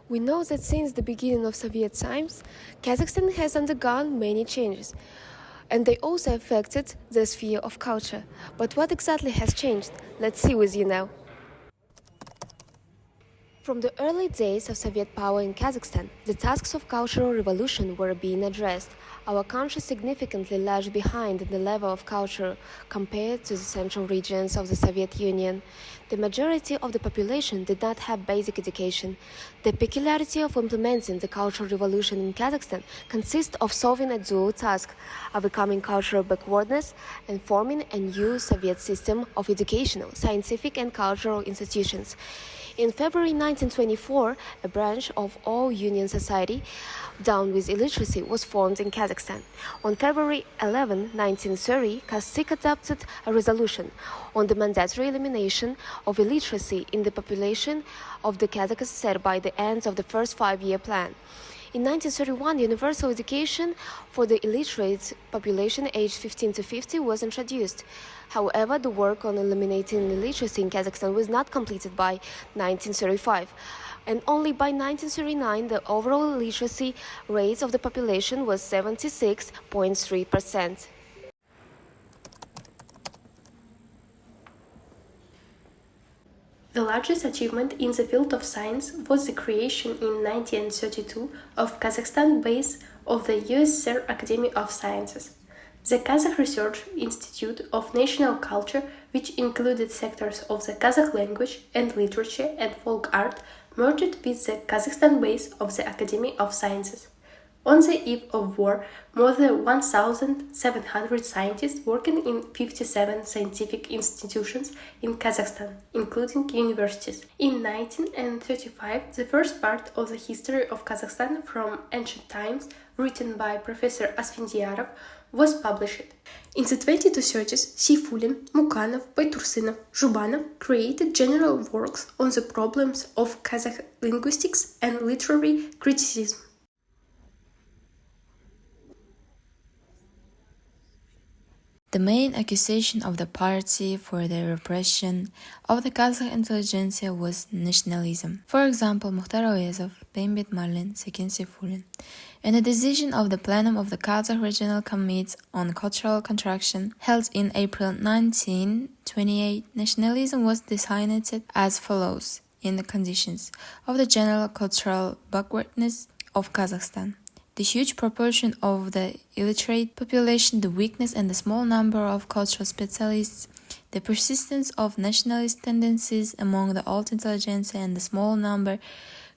We know that since the beginning of Soviet times, Kazakhstan has undergone many changes, and they also affected the sphere of culture. But what exactly has changed? Let's see with you now. From the early days of Soviet power in Kazakhstan, the tasks of cultural revolution were being addressed. Our country significantly lagged behind in the level of culture compared to the central regions of the Soviet Union. The majority of the population did not have basic education. The peculiarity of implementing the cultural revolution in Kazakhstan consists of solving a dual task, overcoming cultural backwardness and forming a new Soviet system of educational, scientific and cultural institutions. In February 1924, a branch of all Union Society down with illiteracy was formed in Kazakhstan. On February 11, 1930, Kazakh adopted a resolution on the mandatory elimination of illiteracy in the population of the Kazakh SSR by the end of the first five-year plan. In 1931, universal education for the illiterate population aged 15 to 50 was introduced. However, the work on eliminating illiteracy in Kazakhstan was not completed by 1935, and only by 1939 the overall illiteracy rate of the population was 76.3%. The largest achievement in the field of science was the creation in 1932 of Kazakhstan base of the USSR Academy of Sciences. The Kazakh Research Institute of National Culture, which included sectors of the Kazakh language and literature and folk art, merged with the Kazakhstan base of the Academy of Sciences. On the eve of war, more than 1,700 scientists working in 57 scientific institutions in Kazakhstan, including universities. In 1935, the first part of the history of Kazakhstan from ancient times, written by Professor Asfendiyarov, was published. In the 2230s, Seyfulin, Mukanov, Baitursynov, Zhubanov created general works on the problems of Kazakh linguistics and literary criticism. The main accusation of the party for the repression of the Kazakh intelligentsia was nationalism. For example, Mukhtar Aoezov, Bembet Marlin, Sekin Seyfulin. In a decision of the Plenum of the Kazakh Regional Committee on Cultural Contraction held in April 1928, nationalism was designated as follows in the conditions of the general cultural backwardness of Kazakhstan. The huge proportion of the illiterate population, the weakness and the small number of cultural specialists, the persistence of nationalist tendencies among the old intelligentsia and the small number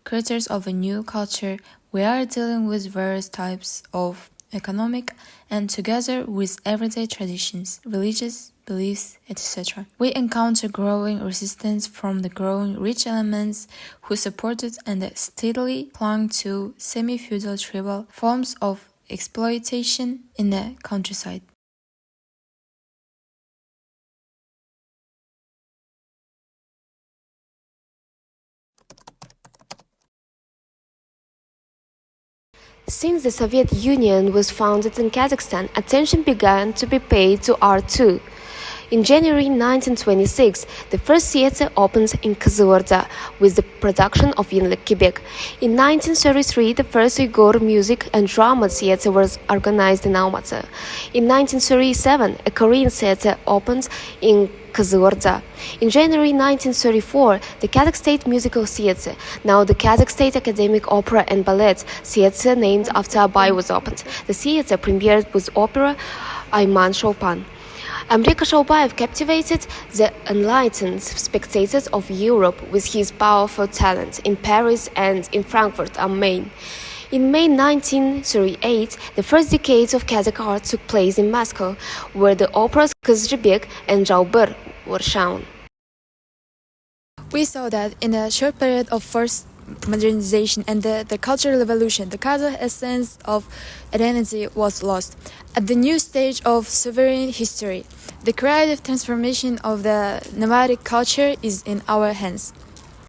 creators of a new culture, we are dealing with various types of economic and together with everyday traditions, religious beliefs, etc. We encounter growing resistance from the growing rich elements who supported and steadily clung to semi-feudal tribal forms of exploitation in the countryside. Since the Soviet Union was founded in Kazakhstan, attention began to be paid to art too. In January 1926, the first theater opened in Kazıorda with the production of Yenilik Quebec. In 1933, the first Uyghur music and drama theater was organized in Almaty. In 1937, a Korean theater opened in Kazıorda. In January 1934, the Kazakh State Musical Theater, now the Kazakh State Academic Opera and Ballet Theater named after Abay, was opened. The theater premiered with opera Ayman Chopin. Amrika Shaubayev captivated the enlightened spectators of Europe with his powerful talent in Paris and in Frankfurt am Main. In May 1938, the first decades of Kazakh art took place in Moscow, where the operas Kızılcık and Jaubir were shown. We saw that in a short period of first modernization and the cultural revolution, the Kazakh essence of identity was lost. At the new stage of sovereign history, the creative transformation of the nomadic culture is in our hands.